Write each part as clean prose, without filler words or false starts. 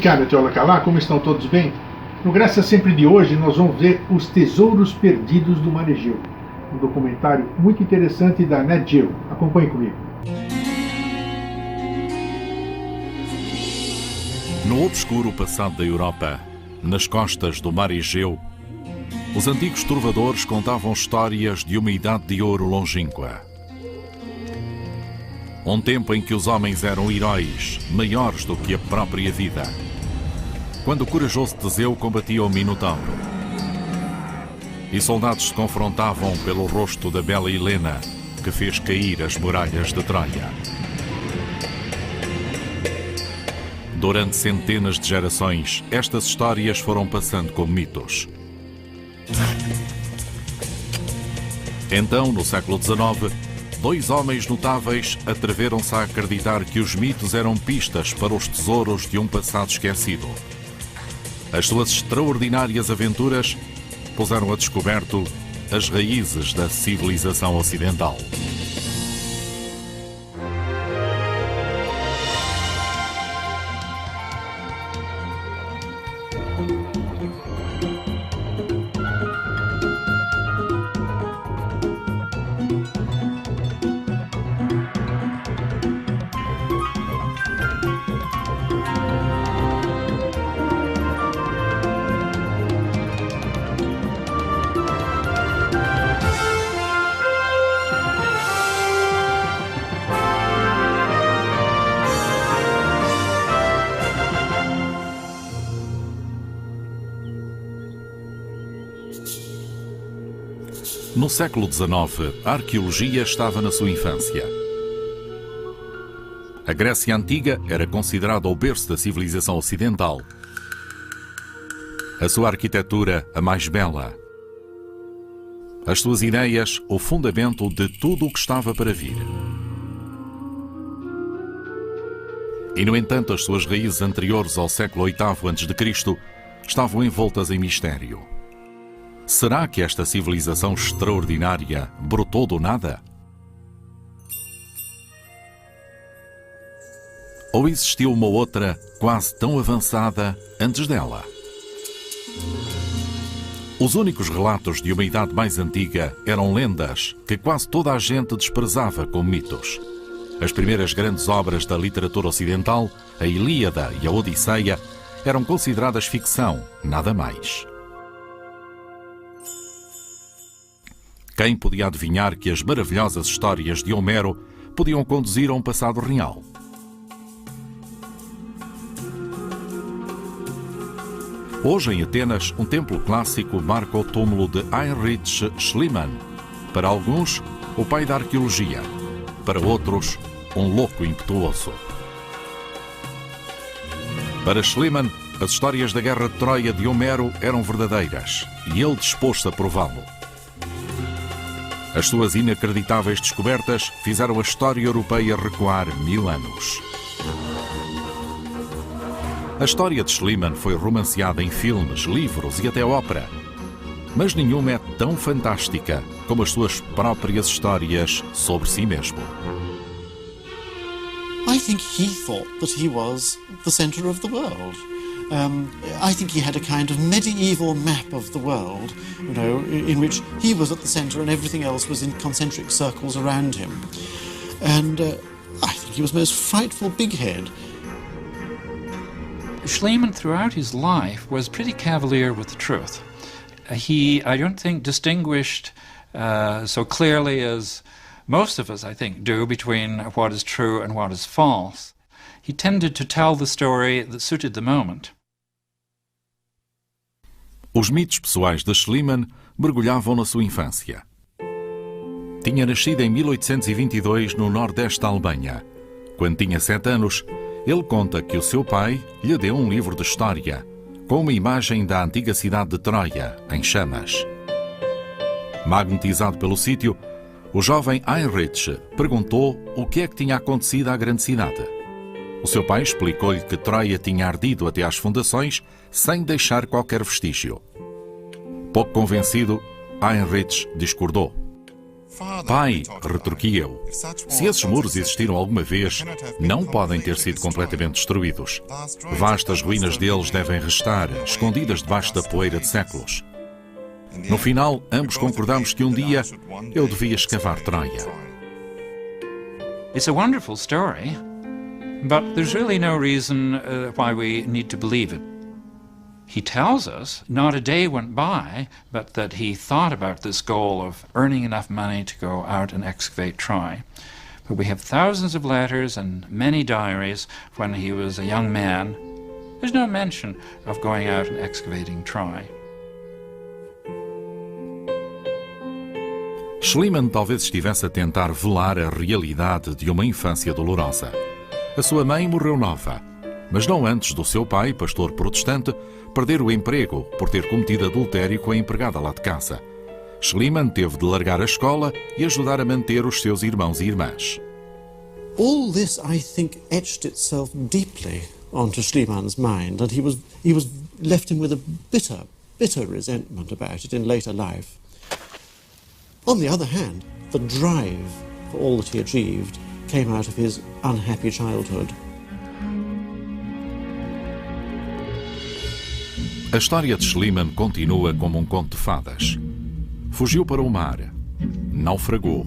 Ticana Tcholacalá, como estão todos bem? No Graça Sempre de hoje nós vamos ver Os Tesouros Perdidos do Mar Egeu, um documentário muito interessante da Nat Geo. Acompanhe comigo. No obscuro passado da Europa, nas costas do Mar Egeu, os antigos trovadores contavam histórias de uma idade de ouro longínqua. Um tempo em que os homens eram heróis, maiores do que a própria vida. Quando o corajoso Teseu combatia o Minotauro. E soldados se confrontavam pelo rosto da bela Helena, que fez cair as muralhas de Troia. Durante centenas de gerações, estas histórias foram passando como mitos. Então, no século XIX, dois homens notáveis atreveram-se a acreditar que os mitos eram pistas para os tesouros de um passado esquecido. As suas extraordinárias aventuras puseram a descoberto as raízes da civilização ocidental. No século XIX, a arqueologia estava na sua infância. A Grécia Antiga era considerada o berço da civilização ocidental. A sua arquitetura, a mais bela. As suas ideias, o fundamento de tudo o que estava para vir. E, no entanto, as suas raízes anteriores ao século VIII a.C. estavam envoltas em mistério. Será que esta civilização extraordinária brotou do nada? Ou existiu uma outra, quase tão avançada, antes dela? Os únicos relatos de uma idade mais antiga eram lendas que quase toda a gente desprezava como mitos. As primeiras grandes obras da literatura ocidental, a Ilíada e a Odisseia, eram consideradas ficção, nada mais. Quem podia adivinhar que as maravilhosas histórias de Homero podiam conduzir a um passado real? Hoje, em Atenas, um templo clássico marca o túmulo de Heinrich Schliemann. Para alguns, o pai da arqueologia. Para outros, um louco impetuoso. Para Schliemann, as histórias da Guerra de Troia de Homero eram verdadeiras e ele dispôs-se a prová-lo. As suas inacreditáveis descobertas fizeram a história europeia recuar 1000 anos. A história de Schliemann foi romanceada em filmes, livros e até ópera. Mas nenhuma é tão fantástica como as suas próprias histórias sobre si mesmo. I think he thought that he was the centre of the world. I think he had a kind of medieval map of the world, you know, in which he was at the centre and everything else was in concentric circles around him. And I think he was a most frightful bighead. Schliemann, throughout his life, was pretty cavalier with the truth. He, I don't think, distinguished so clearly as most of us, I think, do between what is true and what is false. He tended to tell the story that suited the moment. Os mitos pessoais de Schliemann mergulhavam na sua infância. Tinha nascido em 1822 no nordeste da Alemanha. Quando tinha 7 anos, ele conta que o seu pai lhe deu um livro de história, com uma imagem da antiga cidade de Troia, em chamas. Magnetizado pelo sítio, o jovem Heinrich perguntou o que é que tinha acontecido à grande cidade. O seu pai explicou-lhe que Troia tinha ardido até às fundações, sem deixar qualquer vestígio. Pouco convencido, Heinrich discordou. Pai, retorqui eu, se esses muros existiram alguma vez, não podem ter sido completamente destruídos. Vastas ruínas deles devem restar, escondidas debaixo da poeira de séculos. No final, ambos concordamos que um dia eu devia escavar Troia. It's a wonderful story, but there's really no reason why we need to believe it. He tells us not a day went by, but that he thought about this goal of earning enough money to go out and excavate Troy. But we have thousands of letters and many diaries when he was a young man. There's no mention of going out and excavating Troy. Schliemann talvez estivesse a tentar velar a realidade de uma infância dolorosa. A sua mãe morreu nova, mas não antes do seu pai, pastor protestante, perder o emprego por ter cometido adultério com a empregada lá de casa. Schliemann teve de largar a escola e ajudar a manter os seus irmãos e irmãs. All this, I think, etched itself deeply onto Schliemann's mind, and he was left him with a bitter resentment about it in later life. On the other hand, the drive for all that he achieved came out of his unhappy childhood. A história de Schliemann continua como um conto de fadas. Fugiu para o mar, naufragou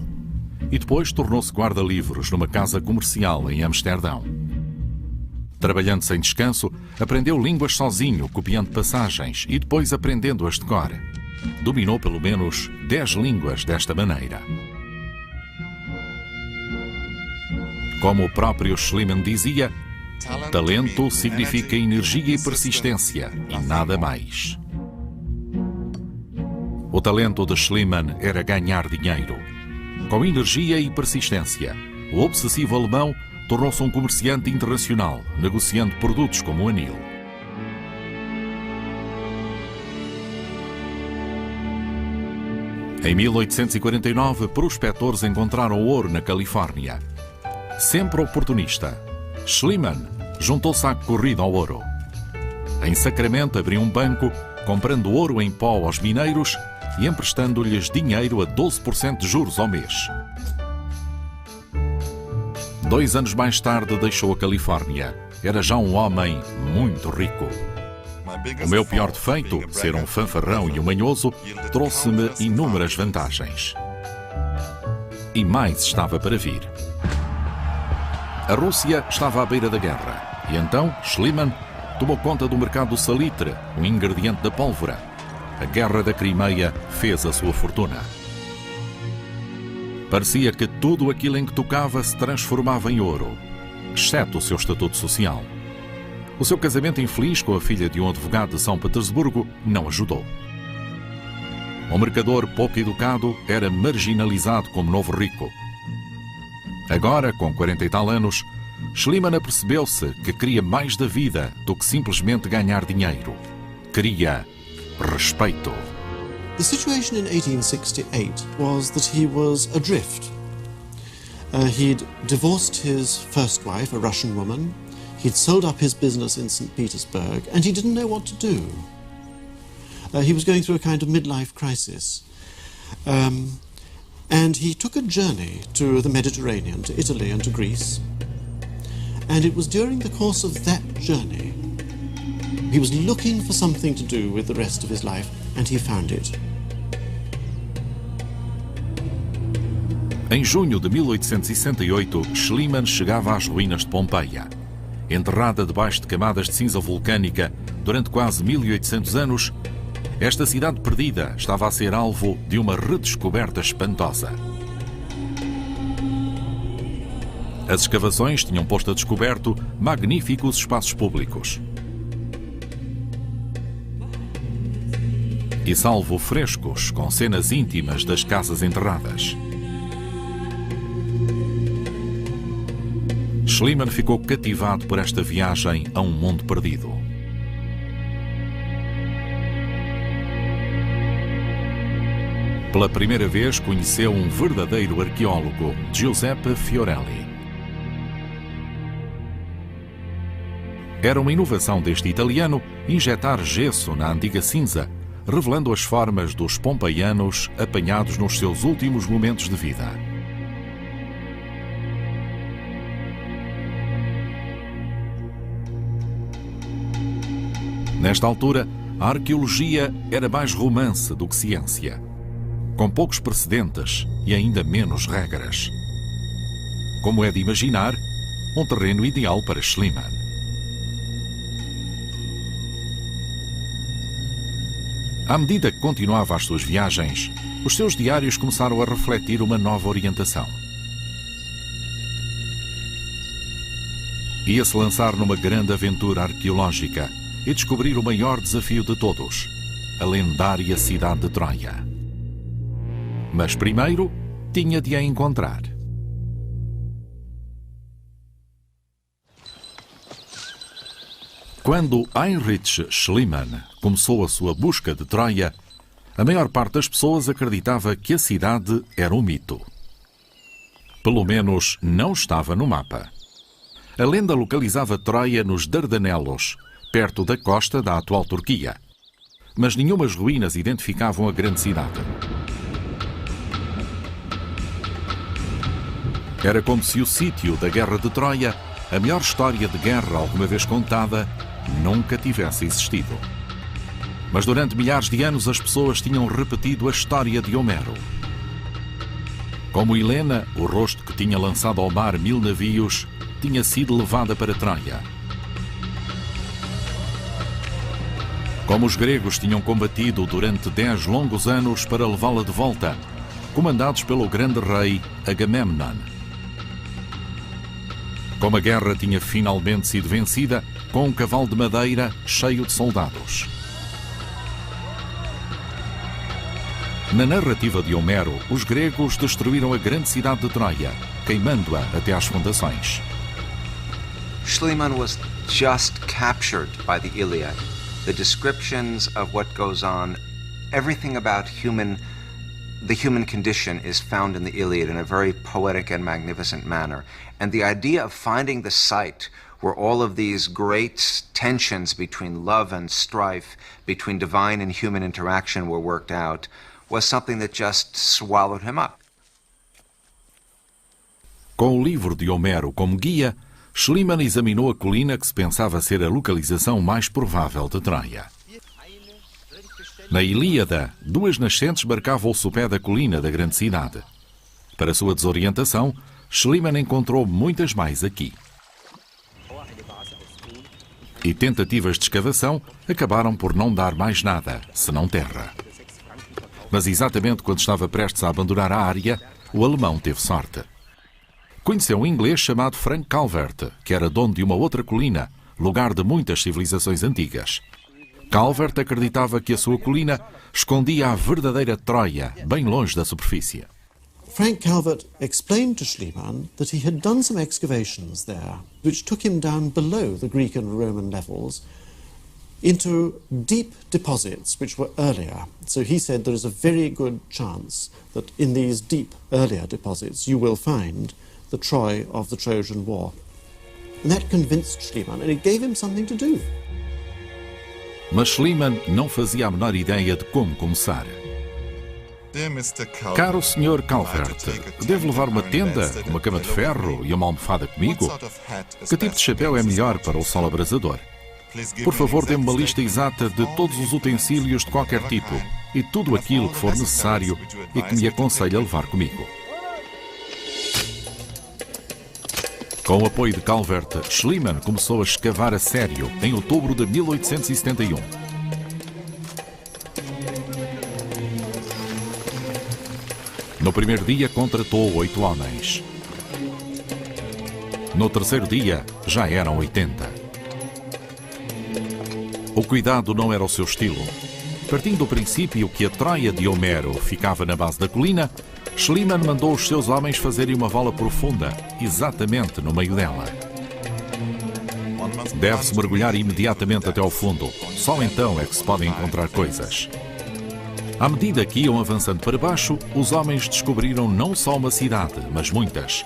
e depois tornou-se guarda-livros numa casa comercial em Amsterdão. Trabalhando sem descanso, aprendeu línguas sozinho, copiando passagens e depois aprendendo-as de cor. Dominou pelo menos 10 línguas desta maneira. Como o próprio Schliemann dizia, talento significa energia e persistência e nada mais. O talento de Schliemann era ganhar dinheiro. Com energia e persistência, o obsessivo alemão tornou-se um comerciante internacional, negociando produtos como o anil. Em 1849, prospectores encontraram ouro na Califórnia. Sempre oportunista, Schliemann juntou-se à corrida ao ouro. Em Sacramento abriu um banco, comprando ouro em pó aos mineiros e emprestando-lhes dinheiro a 12% de juros ao mês. 2 anos mais tarde deixou a Califórnia. Era já um homem muito rico. O meu pior defeito, ser um fanfarrão e um manhoso, trouxe-me inúmeras vantagens. E mais estava para vir. A Rússia estava à beira da guerra, e então Schliemann tomou conta do mercado do salitre, um ingrediente da pólvora. A Guerra da Crimeia fez a sua fortuna. Parecia que tudo aquilo em que tocava se transformava em ouro, exceto o seu estatuto social. O seu casamento infeliz com a filha de um advogado de São Petersburgo não ajudou. O mercador pouco educado era marginalizado como novo rico. Agora, com 40 e tal anos, Schliemann apercebeu-se que queria mais da vida do que simplesmente ganhar dinheiro. Queria respeito. The situation in 1868 was that he was adrift. He'd divorced his first wife, a Russian woman. He'd sold up his business in St. Petersburg, and he didn't know what to do. He was going through a kind of midlife crisis. And he took a journey to the Mediterranean, to Italy and to Greece. And it was during the course of that journey, he was looking for something to do with the rest of his life, and he found it. Em junho de 1868, Schliemann chegava às ruínas de Pompeia. Enterrada debaixo de camadas de cinza vulcânica durante quase 1800 anos, esta cidade perdida estava a ser alvo de uma redescoberta espantosa. As escavações tinham posto a descoberto magníficos espaços públicos. E salvo frescos com cenas íntimas das casas enterradas. Schliemann ficou cativado por esta viagem a um mundo perdido. Pela primeira vez conheceu um verdadeiro arqueólogo, Giuseppe Fiorelli. Era uma inovação deste italiano injetar gesso na antiga cinza, revelando as formas dos pompeianos apanhados nos seus últimos momentos de vida. Nesta altura, a arqueologia era mais romance do que ciência, com poucos precedentes e ainda menos regras. Como é de imaginar, um terreno ideal para Schliemann. À medida que continuava as suas viagens, os seus diários começaram a refletir uma nova orientação. Ia-se lançar numa grande aventura arqueológica e descobrir o maior desafio de todos, a lendária cidade de Troia. Mas primeiro tinha de a encontrar. Quando Heinrich Schliemann começou a sua busca de Troia, a maior parte das pessoas acreditava que a cidade era um mito. Pelo menos não estava no mapa. A lenda localizava Troia nos Dardanelos, perto da costa da atual Turquia. Mas nenhumas ruínas identificavam a grande cidade. Era como se o sítio da Guerra de Troia, a maior história de guerra alguma vez contada, nunca tivesse existido. Mas durante milhares de anos as pessoas tinham repetido a história de Homero. Como Helena, o rosto que tinha lançado ao mar 1000 navios, tinha sido levada para Troia. Como os gregos tinham combatido durante 10 longos anos para levá-la de volta, comandados pelo grande rei Agamemnon. Como a guerra tinha finalmente sido vencida com um cavalo de madeira cheio de soldados. Na narrativa de Homero, os gregos destruíram a grande cidade de Troia, queimando-a até às fundações. Schliemann was just captured by the Iliad. The descriptions of what goes on, everything about the human condition is found in the Iliad in a very poetic and magnificent manner. And the idea of finding the site where all of these great tensions between love and strife, between divine and human interaction were worked out, was something that just swallowed him up. Com o livro de Homero como guia, Schliemann examinou a colina que se pensava ser a localização mais provável de Troia. Na Ilíada, 2 nascentes marcavam o sopé da colina da grande cidade. Para sua desorientação, Schliemann encontrou muitas mais aqui. E tentativas de escavação acabaram por não dar mais nada, senão terra. Mas exatamente quando estava prestes a abandonar a área, o alemão teve sorte. Conheceu um inglês chamado Frank Calvert, que era dono de uma outra colina, lugar de muitas civilizações antigas. Calvert acreditava que a sua colina escondia a verdadeira Troia, bem longe da superfície. Frank Calvert explained to Schliemann that he had done some excavations there, which took him down below the Greek and Roman levels into deep deposits which were earlier. So he said there is a very good chance that in these deep earlier deposits you will find the Troy of the Trojan War. And that convinced Schliemann, and it gave him something to do. Mas Schliemann não fazia a menor ideia de como começar. Caro Sr. Calvert, devo levar uma tenda, uma cama de ferro e uma almofada comigo? Que tipo de chapéu é melhor para o sol abrasador? Por favor, dê-me uma lista exata de todos os utensílios de qualquer tipo e tudo aquilo que for necessário e que me aconselho a levar comigo. Com o apoio de Calvert, Schliemann começou a escavar a sério em outubro de 1871. No primeiro dia, contratou 8 homens. No terceiro dia, já eram 80. O cuidado não era o seu estilo. Partindo do princípio que a Troia de Homero ficava na base da colina, Schliemann mandou os seus homens fazerem uma vala profunda, exatamente no meio dela. Deve-se mergulhar imediatamente até ao fundo. Só então é que se podem encontrar coisas. À medida que iam avançando para baixo, os homens descobriram não só uma cidade, mas muitas.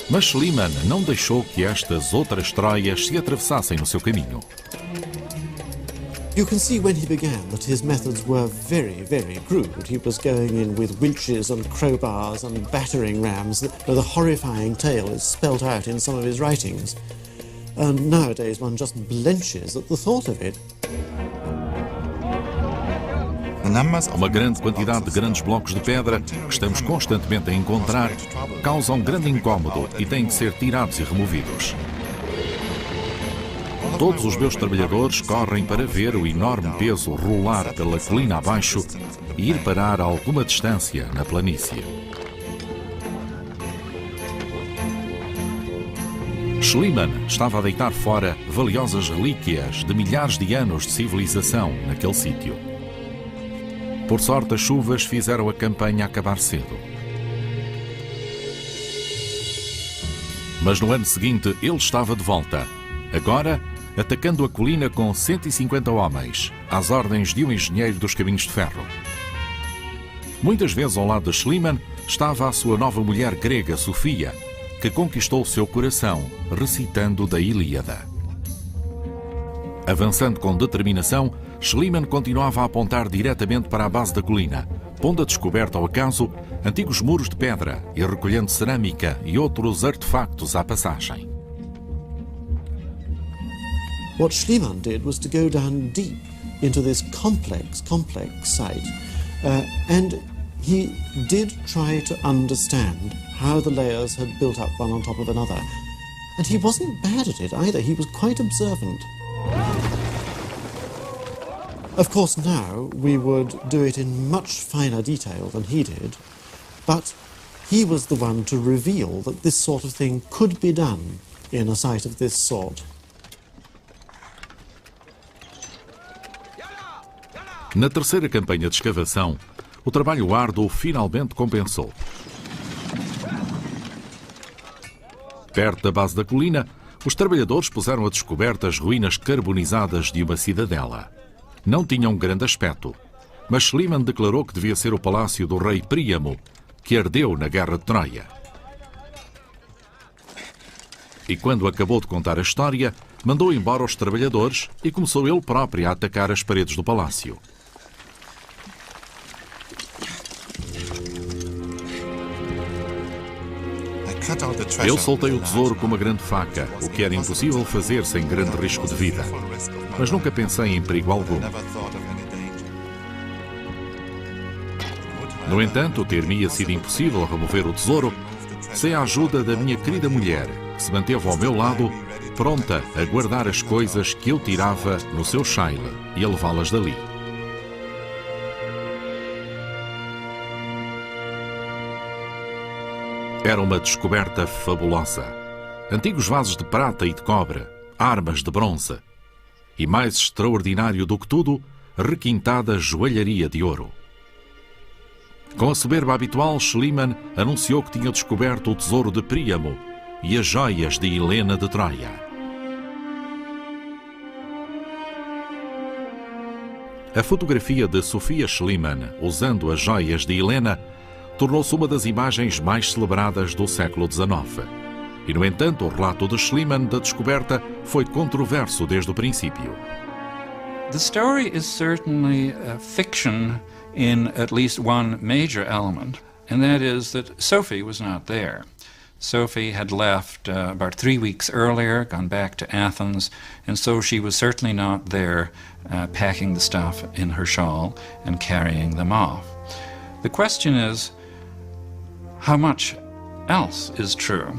Mas Schliemann não deixou que estas outras Troias se atravessassem no seu caminho. You can see when he began that his methods were very, very crude. He was going in with winches and crowbars and battering rams. The horrifying tale is spelt out in some of his writings. And nowadays one just blenches at the thought of it. Uma grande quantidade de grandes blocos de pedra que estamos constantemente a encontrar causam grande incómodo e têm que ser tirados e removidos. Todos os meus trabalhadores correm para ver o enorme peso rolar pela colina abaixo e ir parar a alguma distância na planície. Schliemann estava a deitar fora valiosas relíquias de milhares de anos de civilização naquele sítio. Por sorte, as chuvas fizeram a campanha acabar cedo. Mas no ano seguinte ele estava de volta, agora atacando a colina com 150 homens, às ordens de um engenheiro dos caminhos de ferro. Muitas vezes ao lado de Schliemann estava a sua nova mulher grega, Sofia, que conquistou o seu coração recitando da Ilíada. Avançando com determinação, Schliemann continuava a apontar diretamente para a base da colina, pondo a descoberto ao acaso antigos muros de pedra e recolhendo cerâmica e outros artefactos à passagem. What Schliemann did was to go down deep into this complex site, and he did try to understand how the layers had built up one on top of another. And he wasn't bad at it either, he was quite observant. Of course now we would do it in much finer detail than he did, but he was the one to reveal that this sort of thing could be done in a site of this sort. Na terceira campanha de escavação, o trabalho árduo finalmente compensou. Perto da base da colina, os trabalhadores puseram a descoberto as ruínas carbonizadas de uma cidadela. Não tinham grande aspecto, mas Schliemann declarou que devia ser o palácio do rei Príamo, que ardeu na Guerra de Troia. E quando acabou de contar a história, mandou embora os trabalhadores e começou ele próprio a atacar as paredes do palácio. Eu soltei o tesouro com uma grande faca, o que era impossível fazer sem grande risco de vida. Mas nunca pensei em perigo algum. No entanto, ter-me-ia sido impossível remover o tesouro sem a ajuda da minha querida mulher, que se manteve ao meu lado, pronta a guardar as coisas que eu tirava no seu chaile e a levá-las dali. Era uma descoberta fabulosa. Antigos vasos de prata e de cobre, armas de bronze. E mais extraordinário do que tudo, requintada joalharia de ouro. Com a soberba habitual, Schliemann anunciou que tinha descoberto o tesouro de Príamo e as joias de Helena de Troia. A fotografia de Sofia Schliemann, usando as joias de Helena, tornou-se uma das imagens mais celebradas do século XIX. E, no entanto, o relato de Schliemann da descoberta foi controverso desde o princípio. The story is certainly a fiction in at least one major element, and that is that Sophie was not there. Sophie had left about 3 weeks earlier, gone back to Athens, and so she was certainly not there packing the stuff in her shawl and carrying them off. The question is, how much else is true?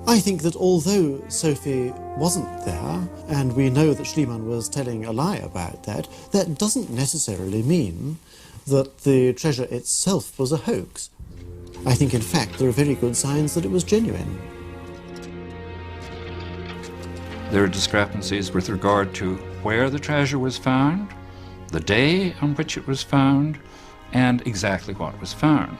I think that although Sophie wasn't there, and we know that Schliemann was telling a lie about that, that doesn't necessarily mean that the treasure itself was a hoax. I think, in fact, there are very good signs that it was genuine. There are discrepancies with regard to where the treasure was found, the day on which it was found, and exactly what was found.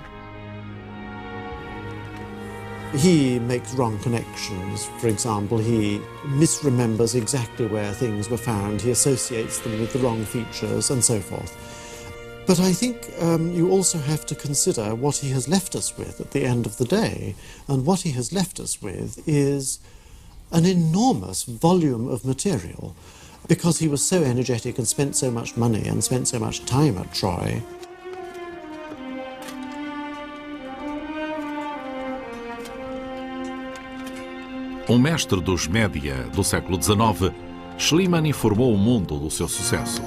He makes wrong connections. For example, he misremembers exactly where things were found, he associates them with the wrong features, and so forth. But I think you also have to consider what he has left us with at the end of the day, and what he has left us with is an enormous volume of material, because he was so energetic and spent so much money and spent so much time at Troy. Mestre dos média do século XIX, Schliemann informou o mundo do seu sucesso.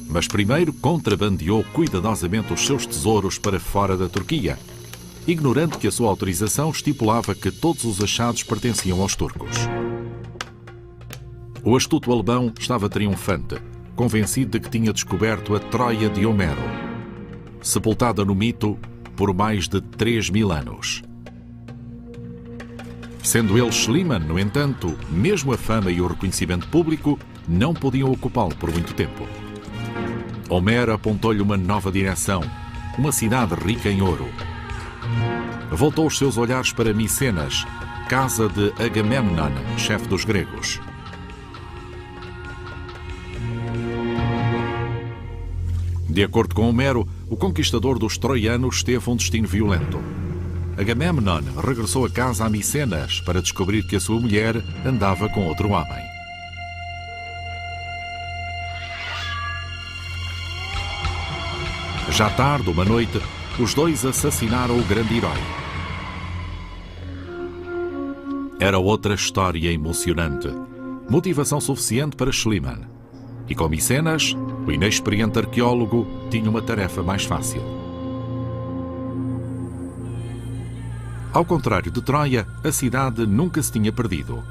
Mas primeiro contrabandeou cuidadosamente os seus tesouros para fora da Turquia, ignorando que a sua autorização estipulava que todos os achados pertenciam aos turcos. O astuto alemão estava triunfante, convencido de que tinha descoberto a Troia de Homero, sepultada no mito por mais de 3.000 anos. Sendo ele Schliemann, no entanto, mesmo a fama e o reconhecimento público não podiam ocupá-lo por muito tempo. Homero apontou-lhe uma nova direção, uma cidade rica em ouro. Voltou os seus olhares para Micenas, casa de Agamemnon, chefe dos gregos. De acordo com Homero, o conquistador dos troianos teve um destino violento. Agamemnon regressou a casa a Micenas para descobrir que a sua mulher andava com outro homem. Já tarde, uma noite, os dois assassinaram o grande herói. Era outra história emocionante, motivação suficiente para Schliemann. E com Micenas, o inexperiente arqueólogo tinha uma tarefa mais fácil. Ao contrário de Troia, a cidade nunca se tinha perdido.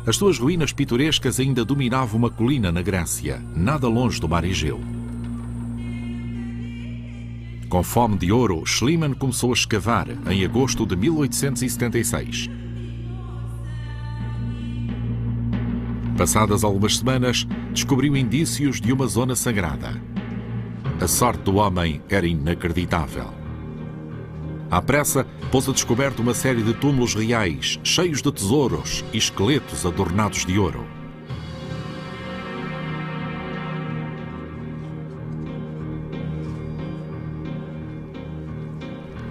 As suas ruínas pitorescas ainda dominavam uma colina na Grécia, nada longe do mar Egeu. Com fome de ouro, Schliemann começou a escavar em agosto de 1876. Passadas algumas semanas, descobriu indícios de uma zona sagrada. A sorte do homem era inacreditável. À pressa, pôs a descoberto uma série de túmulos reais, cheios de tesouros e esqueletos adornados de ouro.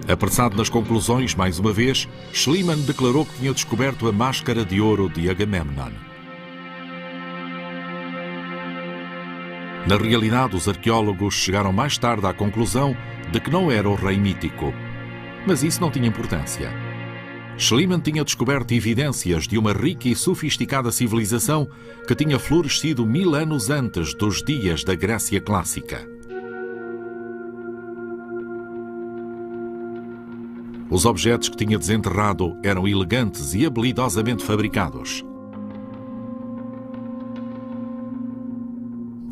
Apressado nas conclusões, mais uma vez, Schliemann declarou que tinha descoberto a máscara de ouro de Agamemnon. Na realidade, os arqueólogos chegaram mais tarde à conclusão de que não era o rei mítico. Mas isso não tinha importância. Schliemann tinha descoberto evidências de uma rica e sofisticada civilização que tinha florescido 1000 anos antes dos dias da Grécia clássica. Os objetos que tinha desenterrado eram elegantes e habilidosamente fabricados.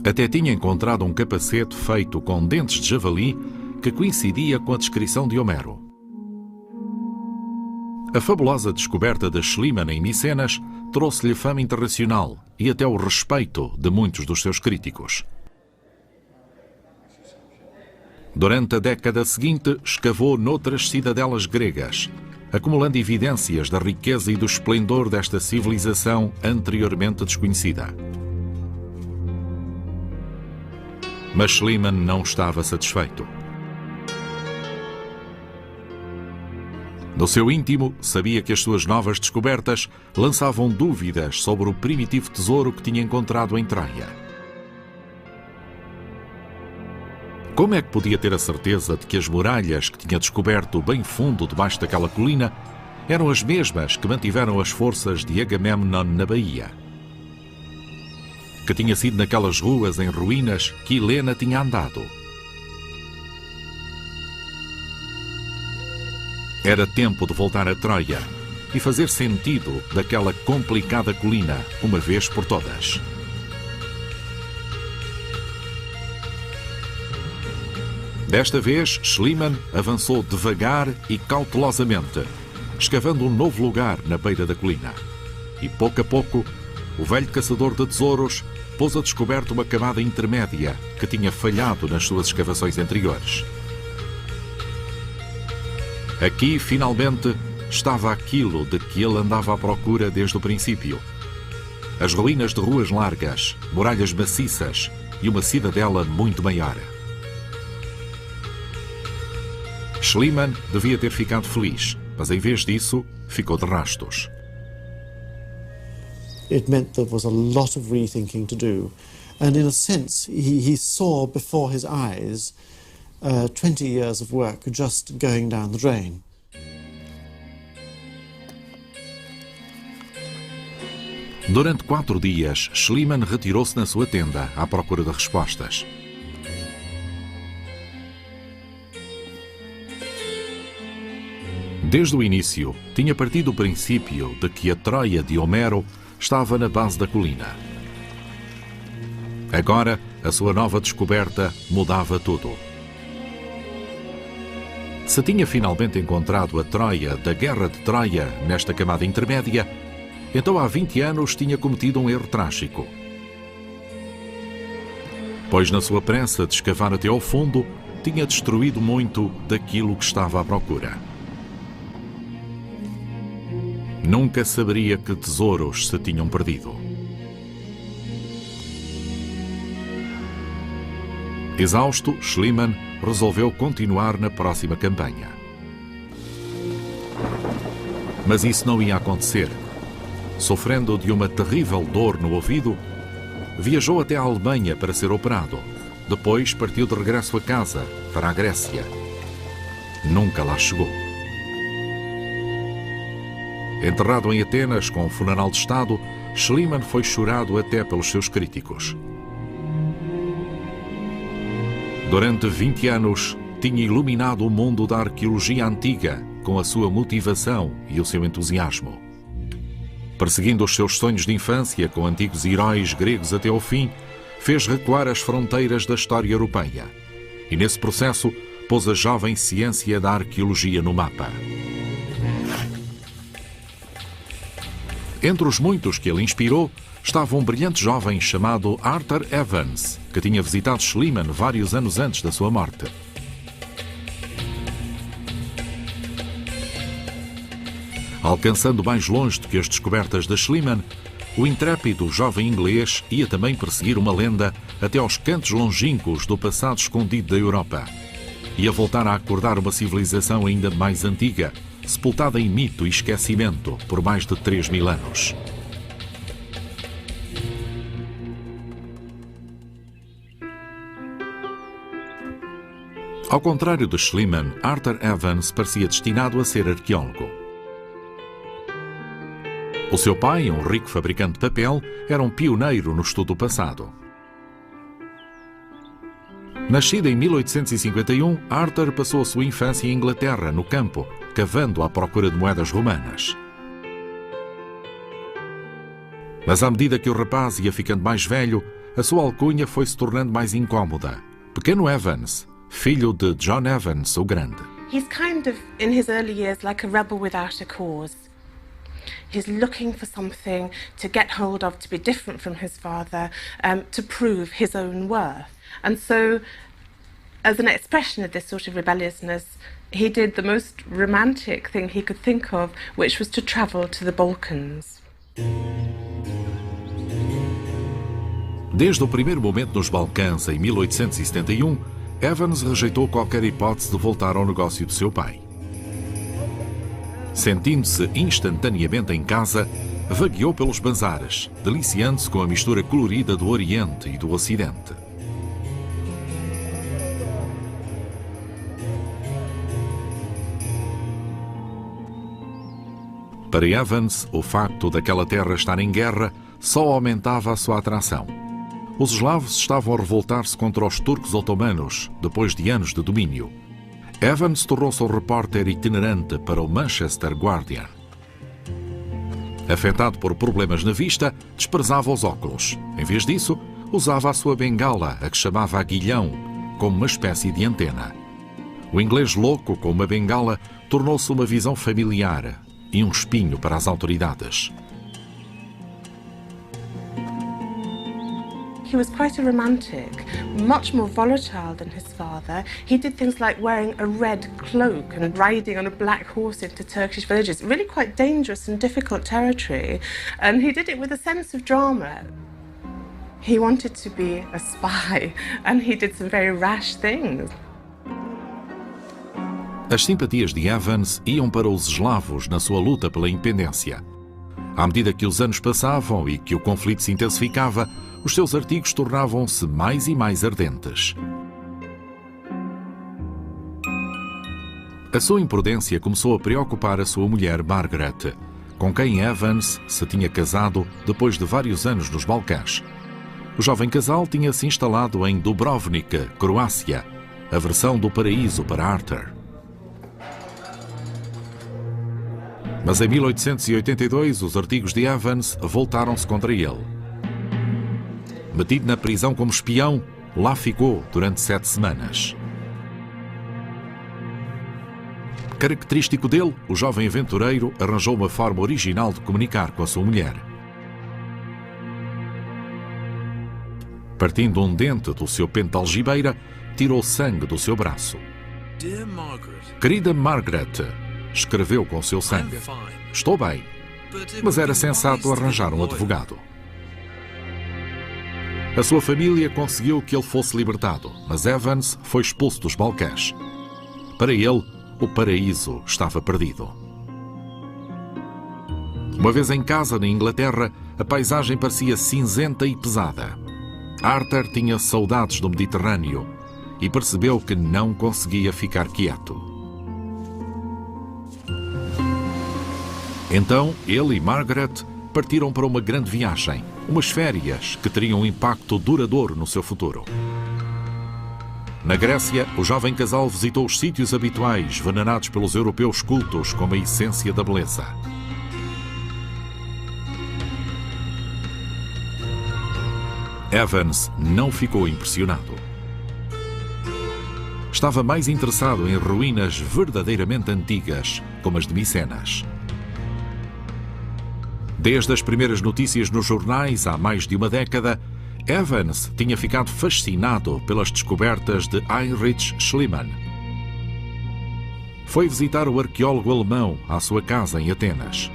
Até tinha encontrado um capacete feito com dentes de javali que coincidia com a descrição de Homero. A fabulosa descoberta de Schliemann em Micenas trouxe-lhe fama internacional e até o respeito de muitos dos seus críticos. Durante a década seguinte, escavou noutras cidadelas gregas, acumulando evidências da riqueza e do esplendor desta civilização anteriormente desconhecida. Mas Schliemann não estava satisfeito. No seu íntimo, sabia que as suas novas descobertas lançavam dúvidas sobre o primitivo tesouro que tinha encontrado em Troia. Como é que podia ter a certeza de que as muralhas que tinha descoberto bem fundo debaixo daquela colina eram as mesmas que mantiveram as forças de Agamemnon na baía? Que tinha sido naquelas ruas em ruínas que Helena tinha andado? Era tempo de voltar a Troia e fazer sentido daquela complicada colina, uma vez por todas. Desta vez, Schliemann avançou devagar e cautelosamente, escavando um novo lugar na beira da colina. E pouco a pouco, o velho caçador de tesouros pôs a descoberto uma camada intermédia que tinha falhado nas suas escavações anteriores. Aqui, finalmente, estava aquilo de que ele andava à procura desde o princípio. As ruínas de ruas largas, muralhas maciças e uma cidadela muito maior. Schliemann devia ter ficado feliz, mas em vez disso, ficou de rastos. It meant there was a lot of rethinking to do. And in a sense, he saw before his eyes 20 years of work just going down the drain. Durante 4 dias, Schliemann retirou-se na sua tenda à procura de respostas. Desde o início, tinha partido o princípio de que a Troia de Homero estava na base da colina. Agora, a sua nova descoberta mudava tudo. Se tinha finalmente encontrado a Troia da Guerra de Troia nesta camada intermédia, então há 20 anos tinha cometido um erro trágico. Pois na sua pressa de escavar até ao fundo, tinha destruído muito daquilo que estava à procura. Nunca saberia que tesouros se tinham perdido. Exausto, Schliemann resolveu continuar na próxima campanha. Mas isso não ia acontecer. Sofrendo de uma terrível dor no ouvido, viajou até a Alemanha para ser operado. Depois partiu de regresso a casa, para a Grécia. Nunca lá chegou. Enterrado em Atenas com um funeral de Estado, Schliemann foi chorado até pelos seus críticos. Durante 20 anos, tinha iluminado o mundo da arqueologia antiga com a sua motivação e o seu entusiasmo. Perseguindo os seus sonhos de infância com antigos heróis gregos até ao fim, fez recuar as fronteiras da história europeia. E nesse processo, pôs a jovem ciência da arqueologia no mapa. Entre os muitos que ele inspirou, estava um brilhante jovem chamado Arthur Evans, que tinha visitado Schliemann vários anos antes da sua morte. Alcançando mais longe do que as descobertas de Schliemann, o intrépido jovem inglês ia também perseguir uma lenda até aos cantos longínquos do passado escondido da Europa. Ia voltar a acordar uma civilização ainda mais antiga, sepultada em mito e esquecimento por mais de 3.000 anos. Ao contrário de Schliemann, Arthur Evans parecia destinado a ser arqueólogo. O seu pai, um rico fabricante de papel, era um pioneiro no estudo do passado. Nascido em 1851, Arthur passou a sua infância em Inglaterra, no campo, cavando à procura de moedas romanas. Mas à medida que o rapaz ia ficando mais velho, a sua alcunha foi se tornando mais incómoda. Pequeno Evans, filho de John Evans, o Grande. He's kind of, in his early years, like a rebel without a cause. He's looking for something to get hold of, to be different from his father, to prove his own worth. And so, as an expression of this sort of rebelliousness, he did the most romantic thing he could think of, which was to travel to the Balkans. Desde o primeiro momento nos Balcãs, em 1871, Evans rejeitou qualquer hipótese de voltar ao negócio de seu pai. Sentindo-se instantaneamente em casa, vagueou pelos bazares, deliciando-se com a mistura colorida do Oriente e do Ocidente. Para Evans, o facto daquela terra estar em guerra só aumentava a sua atração. Os eslavos estavam a revoltar-se contra os turcos otomanos, depois de anos de domínio. Evans tornou-se um repórter itinerante para o Manchester Guardian. Afetado por problemas na vista, desprezava os óculos. Em vez disso, usava a sua bengala, a que chamava aguilhão, como uma espécie de antena. O inglês louco com uma bengala tornou-se uma visão familiar e um espinho para as autoridades. He was quite a romantic, much more volatile than his father. He did things like wearing a red cloak and riding on a black horse into Turkish villages, really quite dangerous and difficult territory. And he did it with a sense of drama. He wanted to be a spy, and he did some very rash things. As simpatias de Evans iam para os eslavos na sua luta pela independência. À medida que os anos passavam e que o conflito se intensificava, os seus artigos tornavam-se mais e mais ardentes. A sua imprudência começou a preocupar a sua mulher Margaret, com quem Evans se tinha casado depois de vários anos nos Balcãs. O jovem casal tinha se instalado em Dubrovnik, Croácia, a versão do paraíso para Arthur. Mas em 1882 os artigos de Evans voltaram-se contra ele. Metido na prisão como espião, lá ficou durante 7 semanas. Característico dele, o jovem aventureiro arranjou uma forma original de comunicar com a sua mulher. Partindo um dente do seu pente de algibeira, tirou sangue do seu braço. Querida Margaret, escreveu com seu sangue, estou bem, mas era sensato arranjar um advogado. A sua família conseguiu que ele fosse libertado, mas Evans foi expulso dos Balcãs. Para ele, o paraíso estava perdido. Uma vez em casa, na Inglaterra, a paisagem parecia cinzenta e pesada. Arthur tinha saudades do Mediterrâneo e percebeu que não conseguia ficar quieto. Então, ele e Margaret partiram para uma grande viagem, umas férias que teriam um impacto duradouro no seu futuro. Na Grécia, o jovem casal visitou os sítios habituais venerados pelos europeus cultos como a essência da beleza. Evans não ficou impressionado. Estava mais interessado em ruínas verdadeiramente antigas, como as de Micenas. Desde as primeiras notícias nos jornais, há mais de uma década, Evans tinha ficado fascinado pelas descobertas de Heinrich Schliemann. Foi visitar o arqueólogo alemão à sua casa em Atenas.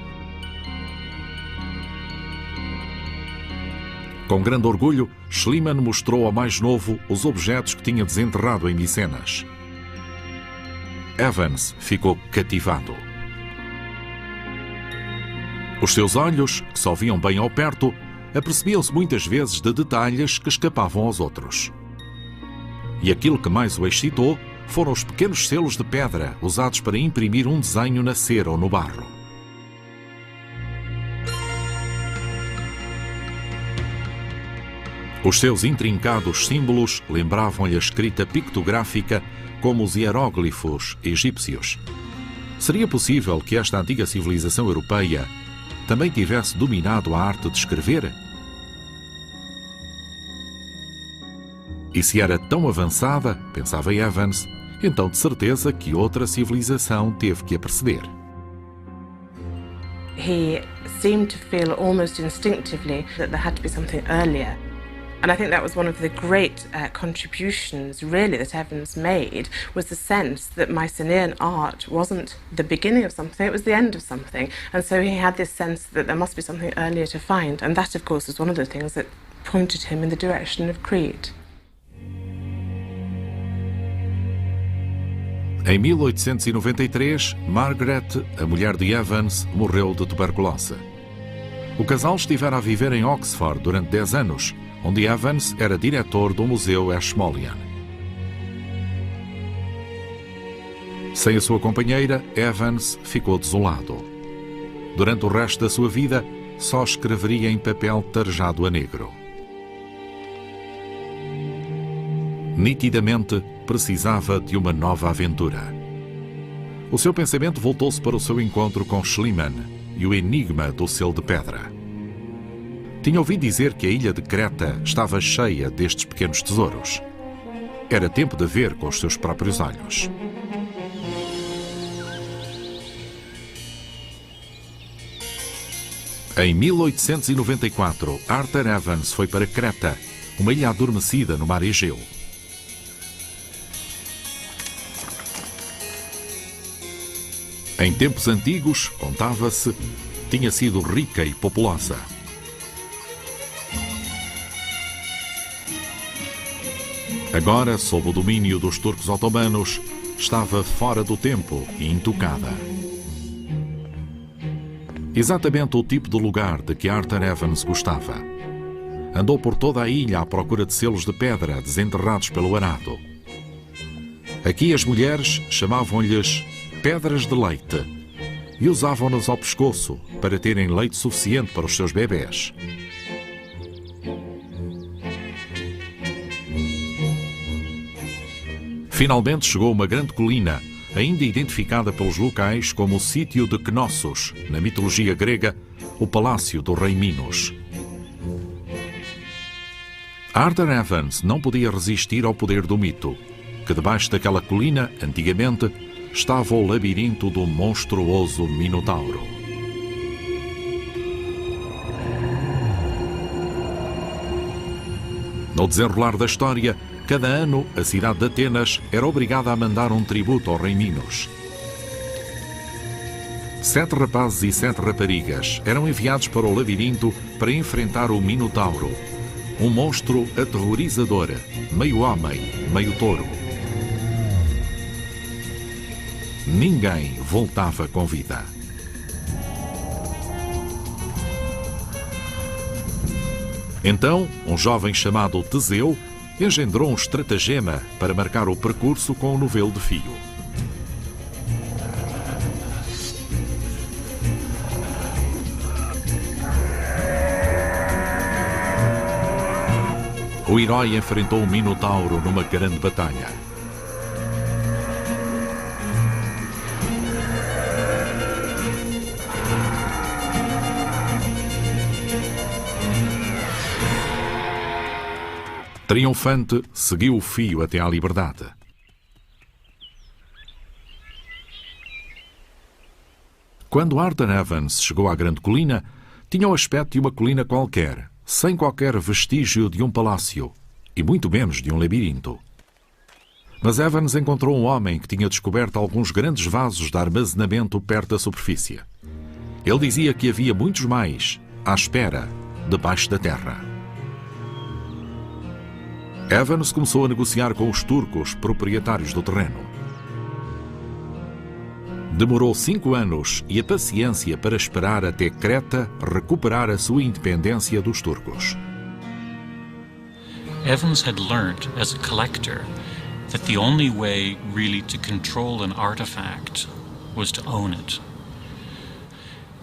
Com grande orgulho, Schliemann mostrou ao mais novo os objetos que tinha desenterrado em Micenas. Evans ficou cativado. Os seus olhos, que só viam bem ao perto, apercebiam-se muitas vezes de detalhes que escapavam aos outros. E aquilo que mais o excitou foram os pequenos selos de pedra usados para imprimir um desenho na cera ou no barro. Os seus intrincados símbolos lembravam-lhe a escrita pictográfica como os hieróglifos egípcios. Seria possível que esta antiga civilização europeia também tivesse dominado a arte de escrever? E se era tão avançada, pensava Evans, então de certeza que outra civilização teve que a preceder. He seemed to feel almost instinctively that there had to be something earlier. And I think that was one of the great contributions, really, that Evans made, was the sense that Mycenaean art wasn't the beginning of something, it was the end of something. And so he had this sense that there must be something earlier to find. And that, of course, was one of the things that pointed him in the direction of Crete. Em 1893, Margaret, a mulher de Evans, morreu de tuberculose. O casal estivera a viver em Oxford durante 10 anos, onde Evans era diretor do Museu Ashmolean. Sem a sua companheira, Evans ficou desolado. Durante o resto da sua vida, só escreveria em papel tarjado a negro. Nitidamente, precisava de uma nova aventura. O seu pensamento voltou-se para o seu encontro com Schliemann e o enigma do selo de pedra. Tinha ouvido dizer que a ilha de Creta estava cheia destes pequenos tesouros. Era tempo de ver com os seus próprios olhos. Em 1894, Arthur Evans foi para Creta, uma ilha adormecida no mar Egeu. Em tempos antigos, contava-se, tinha sido rica e populosa. Agora, sob o domínio dos turcos otomanos, estava fora do tempo e intocada. Exatamente o tipo de lugar de que Arthur Evans gostava. Andou por toda a ilha à procura de selos de pedra desenterrados pelo arado. Aqui as mulheres chamavam-lhes pedras de leite e usavam-nas ao pescoço para terem leite suficiente para os seus bebés. Finalmente chegou uma grande colina, ainda identificada pelos locais como o sítio de Knossos, na mitologia grega, o palácio do rei Minos. Arthur Evans não podia resistir ao poder do mito, que debaixo daquela colina, antigamente, estava o labirinto do monstruoso Minotauro. No desenrolar da história, cada ano a cidade de Atenas era obrigada a mandar um tributo ao rei Minos. 7 rapazes e 7 raparigas eram enviados para o labirinto para enfrentar o Minotauro, um monstro aterrorizador, meio homem, meio touro. Ninguém voltava com vida. Então, um jovem chamado Teseu engendrou um estratagema para marcar o percurso com um novelo de fio. O herói enfrentou o Minotauro numa grande batalha. Triunfante, seguiu o fio até à liberdade. Quando Arthur Evans chegou à grande colina, tinha o aspecto de uma colina qualquer, sem qualquer vestígio de um palácio, e muito menos de um labirinto. Mas Evans encontrou um homem que tinha descoberto alguns grandes vasos de armazenamento perto da superfície. Ele dizia que havia muitos mais, à espera, debaixo da terra. Evans começou a negociar com os turcos proprietários do terreno. Demorou 5 anos e a paciência para esperar até Creta recuperar a sua independência dos turcos. Evans had learnt as a collector that the only way really to control an artifact was to own it.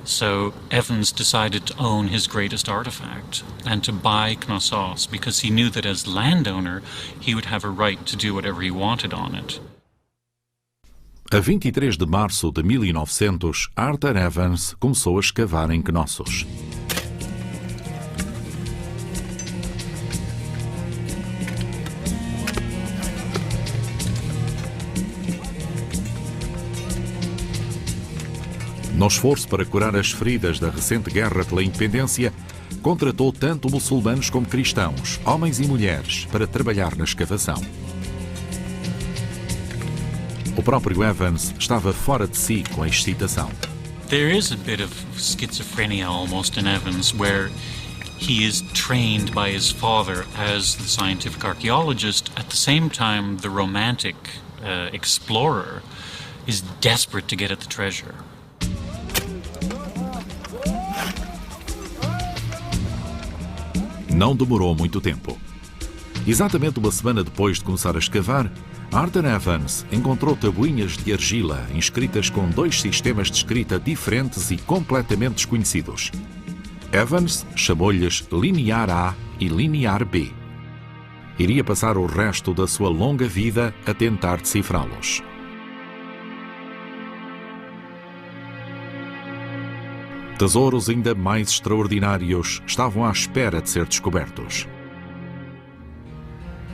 So Evans decided to own his greatest artifact and to buy Knossos because he knew that as landowner he would have a right to do whatever he wanted on it. A 23 de março de 1900, Arthur Evans começou a escavar em Knossos. No esforço para curar as feridas da recente guerra pela independência, contratou tanto muçulmanos como cristãos, homens e mulheres, para trabalhar na escavação. O próprio Evans estava fora de si com a excitação. There is a bit of schizophrenia almost in Evans, where he is trained by his father as the scientific archaeologist, at the same time the romantic explorer, is desperate to get at the treasure. Não demorou muito tempo. Exatamente uma semana depois de começar a escavar, Arthur Evans encontrou tabuinhas de argila inscritas com 2 sistemas de escrita diferentes e completamente desconhecidos. Evans chamou-lhes Linear A e Linear B. Iria passar o resto da sua longa vida a tentar decifrá-los. Tesouros ainda mais extraordinários estavam à espera de ser descobertos.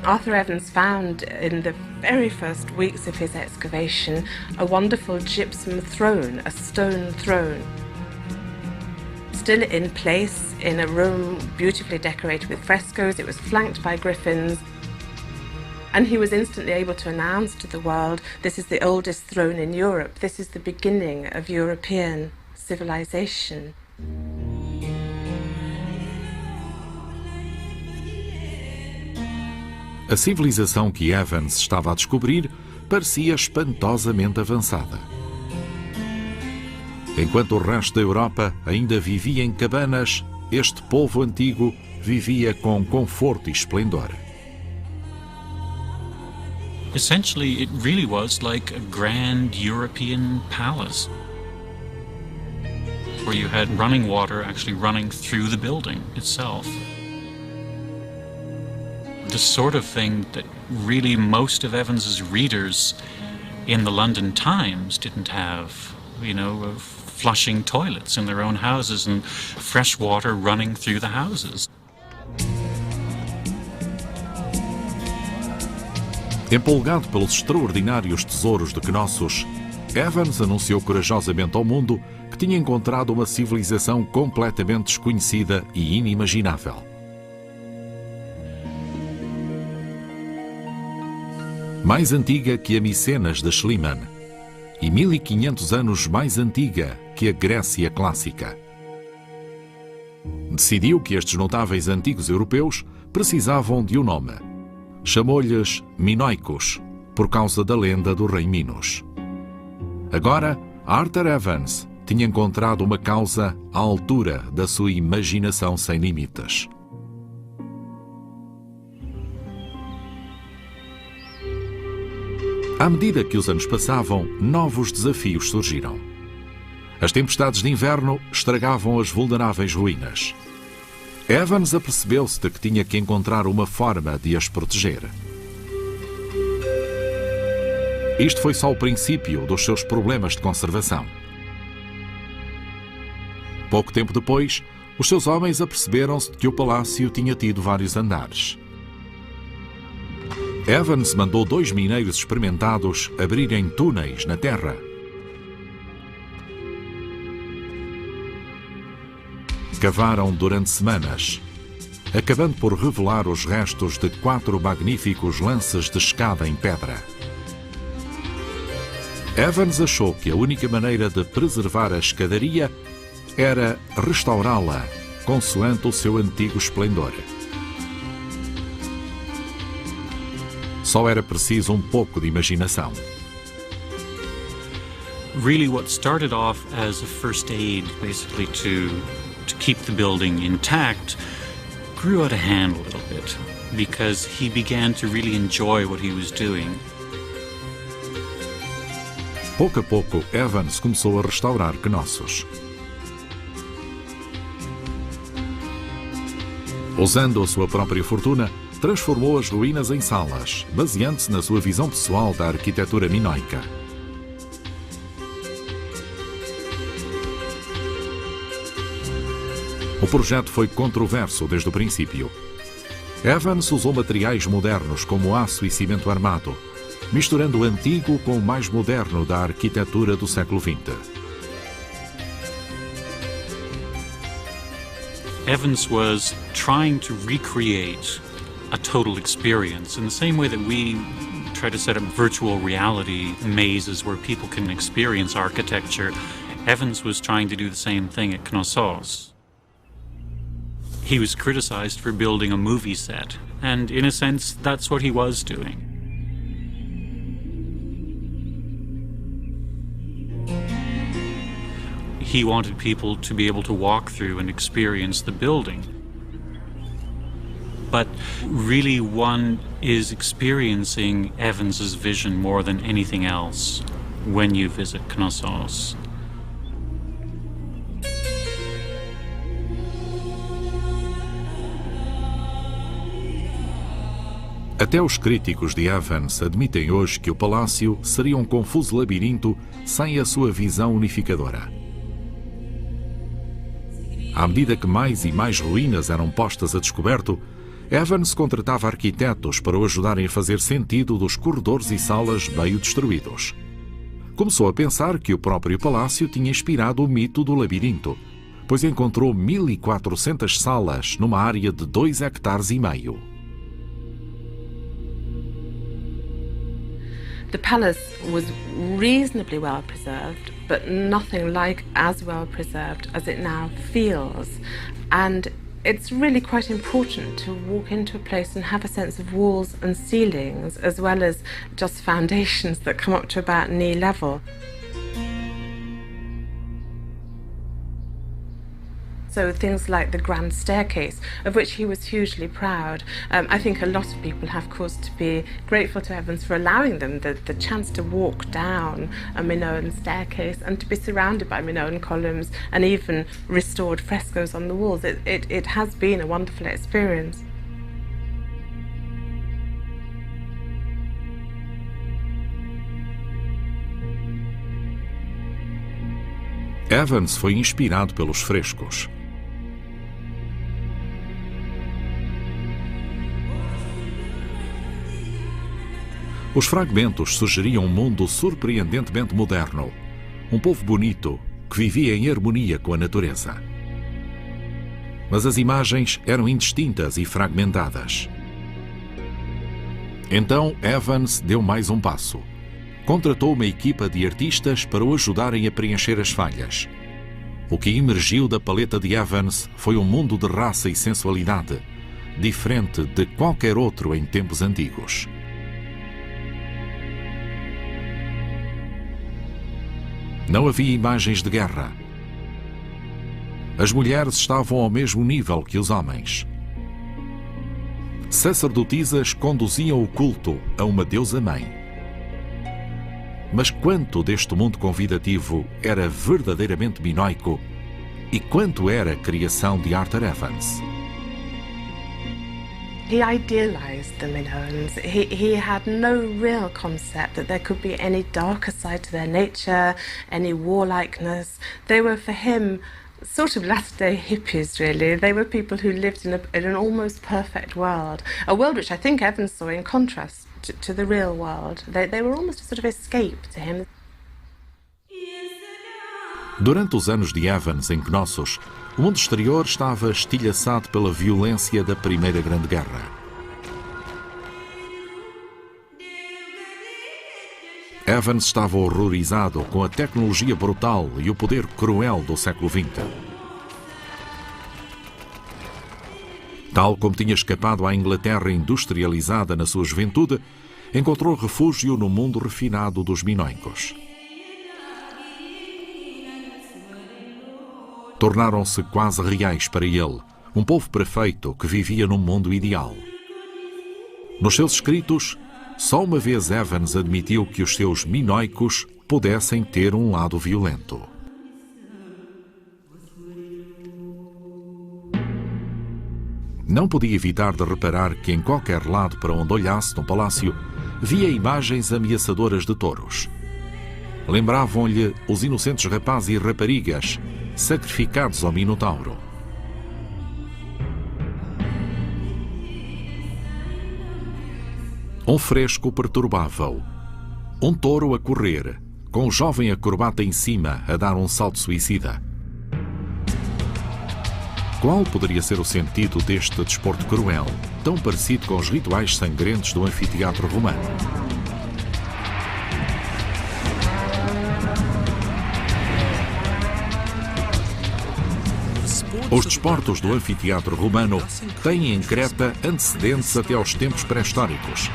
Arthur Evans found in the very first weeks of his excavation a wonderful gypsum throne, a stone throne, still in place in a room beautifully decorated with frescoes. It was flanked by griffins, and he was instantly able to announce to the world, this is the oldest throne in Europe, this is the beginning of European civilization. A civilização que Evans estava a descobrir parecia espantosamente avançada. Enquanto o resto da Europa ainda vivia em cabanas, este povo antigo vivia com conforto e esplendor. Essentially, it really was like a grand European palace, where you had running water actually running through the building itself. The sort of thing that really most of Evans's readers in the London Times didn't have, you know, flushing toilets in their own houses and fresh water running through the houses. Empolgado pelos extraordinários tesouros de Knossos, Evans anunciou corajosamente ao mundo que tinha encontrado uma civilização completamente desconhecida e inimaginável. Mais antiga que a Micenas de Schliemann e 1500 anos mais antiga que a Grécia clássica. Decidiu que estes notáveis antigos europeus precisavam de um nome. Chamou-lhes Minoicos, por causa da lenda do rei Minos. Agora, Arthur Evans tinha encontrado uma causa à altura da sua imaginação sem limites. À medida que os anos passavam, novos desafios surgiram. As tempestades de inverno estragavam as vulneráveis ruínas. Evans apercebeu-se de que tinha que encontrar uma forma de as proteger. Isto foi só o princípio dos seus problemas de conservação. Pouco tempo depois, os seus homens aperceberam-se de que o palácio tinha tido vários andares. Evans mandou 2 mineiros experimentados abrirem túneis na terra. Cavaram durante semanas, acabando por revelar os restos de 4 magníficos lances de escada em pedra. Evans achou que a única maneira de preservar a escadaria era restaurá-la, consoante o seu antigo esplendor. Só era preciso um pouco de imaginação. Really what started off as a first aid, basically to keep the building intact, grew out of hand a little bit, because he began to really enjoy what he was doing. Pouco a pouco, Evans começou a restaurar Knossos. Usando a sua própria fortuna, transformou as ruínas em salas, baseando-se na sua visão pessoal da arquitetura minoica. O projeto foi controverso desde o princípio. Evans usou materiais modernos como aço e cimento armado, misturando o antigo com o mais moderno da arquitetura do século XX. Evans was trying to recreate a total experience in the same way that we try to set up virtual reality mazes where people can experience architecture. Evans was trying to do the same thing at Knossos. He was criticized for building a movie set, and in a sense, that's what he was doing. he wanted people to be able to walk through and experience the building. But really one is experiencing Evans's vision more than anything else when you visit Knossos. Até os críticos de Evans admitem hoje que o palácio seria um confuso labirinto sem a sua visão unificadora. À medida que mais e mais ruínas eram postas a descoberto, Evans contratava arquitetos para o ajudarem a fazer sentido dos corredores e salas meio destruídos. Começou a pensar que o próprio palácio tinha inspirado o mito do labirinto, pois encontrou 1.400 salas numa área de 2,5 hectares. The palace was reasonably well preserved, but nothing like as well preserved as it now feels. And it's really quite important to walk into a place and have a sense of walls and ceilings, as well as just foundations that come up to about knee level. So things like the grand staircase, of which he was hugely proud. I think a lot of people have cause to be grateful to Evans for allowing them the chance to walk down a Minoan staircase and to be surrounded by Minoan columns and even restored frescoes on the walls. It has been a wonderful experience. Evans foi inspirado pelos frescos. Os fragmentos sugeriam um mundo surpreendentemente moderno, um povo bonito que vivia em harmonia com a natureza. Mas as imagens eram indistintas e fragmentadas. Então Evans deu mais um passo. Contratou uma equipa de artistas para o ajudarem a preencher as falhas. O que emergiu da paleta de Evans foi um mundo de raça e sensualidade, diferente de qualquer outro em tempos antigos. Não havia imagens de guerra. As mulheres estavam ao mesmo nível que os homens. Sacerdotisas conduziam o culto a uma deusa-mãe. Mas quanto deste mundo convidativo era verdadeiramente minoico e quanto era criação de Arthur Evans? He idealised the Minoans. He had no real concept that there could be any darker side to their nature, any warlikeness. They were, for him, sort of latter-day hippies, really. They were people who lived in an almost perfect world, a world which I think Evans saw in contrast to the real world. They were almost a sort of escape to him. Durante os anos de Evans em Knossos, o mundo exterior estava estilhaçado pela violência da Primeira Grande Guerra. Evans estava horrorizado com a tecnologia brutal e o poder cruel do século XX. Tal como tinha escapado à Inglaterra industrializada na sua juventude, encontrou refúgio no mundo refinado dos minoicos. Tornaram-se quase reais para ele, um povo perfeito que vivia num mundo ideal. Nos seus escritos, só uma vez Evans admitiu que os seus minoicos pudessem ter um lado violento. Não podia evitar de reparar que em qualquer lado para onde olhasse no palácio, via imagens ameaçadoras de touros. Lembravam-lhe os inocentes rapazes e raparigas sacrificados ao Minotauro. Um fresco perturbava-o. Um touro a correr, com um jovem acrobata em cima a dar um salto suicida. Qual poderia ser o sentido deste desporto cruel, tão parecido com os rituais sangrentos do anfiteatro romano? Os desportos do anfiteatro romano têm em Creta antecedentes até aos tempos pré-históricos.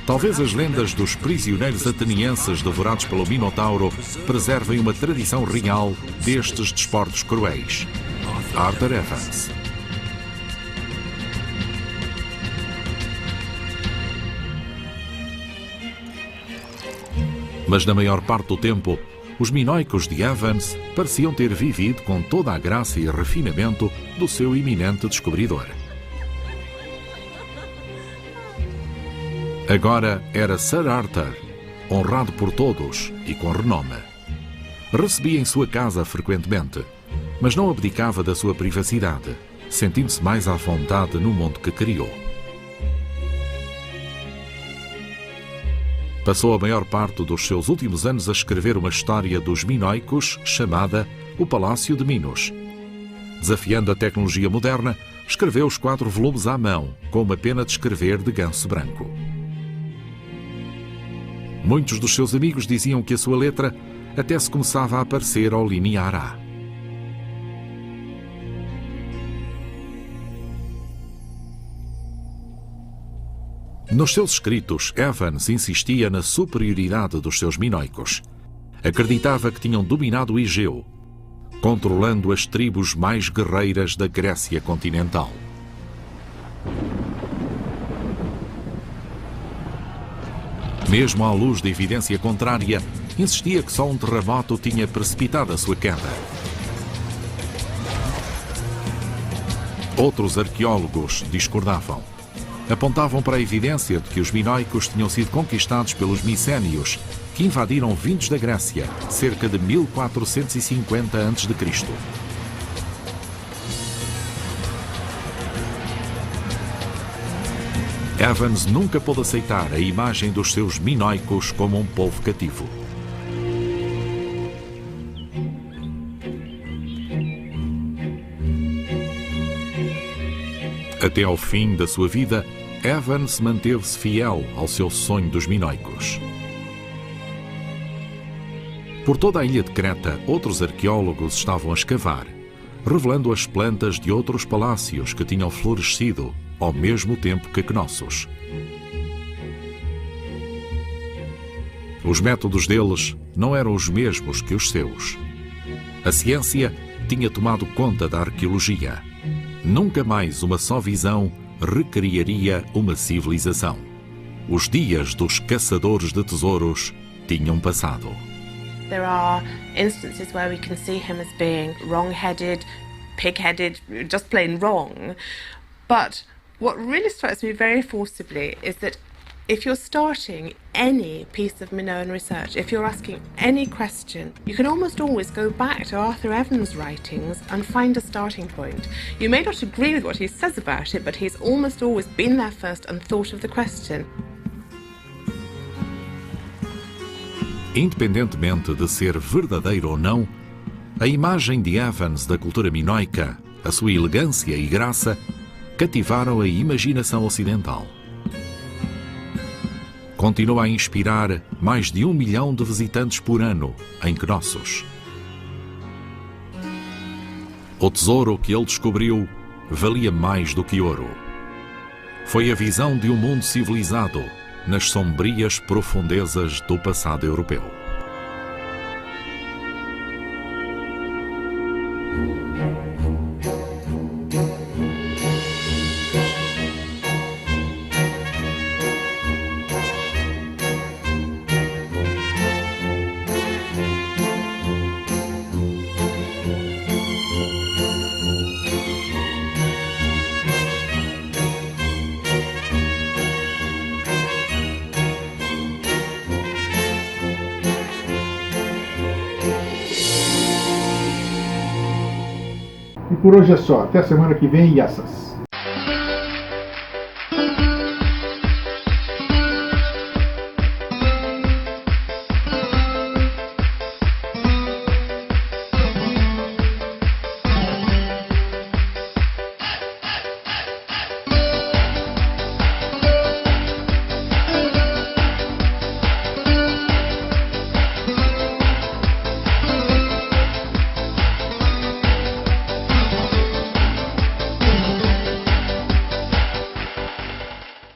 Talvez as lendas dos prisioneiros atenienses devorados pelo Minotauro preservem uma tradição real destes desportos cruéis. Arthur Evans. Mas na maior parte do tempo, os minoicos de Evans pareciam ter vivido com toda a graça e refinamento do seu iminente descobridor. Agora era Sir Arthur, honrado por todos e com renome. Recebia em sua casa frequentemente, mas não abdicava da sua privacidade, sentindo-se mais à vontade no mundo que criou. Passou a maior parte dos seus últimos anos a escrever uma história dos minoicos chamada O Palácio de Minos. Desafiando a tecnologia moderna, escreveu os 4 volumes à mão, com uma pena de escrever de ganso branco. Muitos dos seus amigos diziam que a sua letra até se começava a parecer ao linear A. Nos seus escritos, Evans insistia na superioridade dos seus minoicos. Acreditava que tinham dominado o Egeu, controlando as tribos mais guerreiras da Grécia continental. Mesmo à luz da evidência contrária, insistia que só um terremoto tinha precipitado a sua queda. Outros arqueólogos discordavam. Apontavam para a evidência de que os minoicos tinham sido conquistados pelos micénios, que invadiram vindos da Grécia, cerca de 1450 a.C. Evans nunca pôde aceitar a imagem dos seus minoicos como um povo cativo. Até ao fim da sua vida, Evans manteve-se fiel ao seu sonho dos minoicos. Por toda a ilha de Creta, outros arqueólogos estavam a escavar, revelando as plantas de outros palácios que tinham florescido ao mesmo tempo que Knossos. Os métodos deles não eram os mesmos que os seus. A ciência tinha tomado conta da arqueologia. Nunca mais uma só visão recriaria uma civilização. Os dias dos caçadores de tesouros tinham passado. There are instances where we can see him as being wrong-headed, pig-headed, just plain wrong. But what really strikes me very forcibly is that if you're starting any piece of Minoan research, if you're asking any question, you can almost always go back to Arthur Evans' writings and find a starting point. You may not agree with what he says about it, but he's almost always been there first and thought of the question. Independentemente de ser verdadeiro ou não, a imagem de Evans da cultura minoica, a sua elegância e graça, cativaram a imaginação ocidental. Continua a inspirar mais de 1 milhão de visitantes por ano em Knossos. O tesouro que ele descobriu valia mais do que ouro. Foi a visão de um mundo civilizado nas sombrias profundezas do passado europeu. E por hoje é só. Até a semana que vem, Yassas.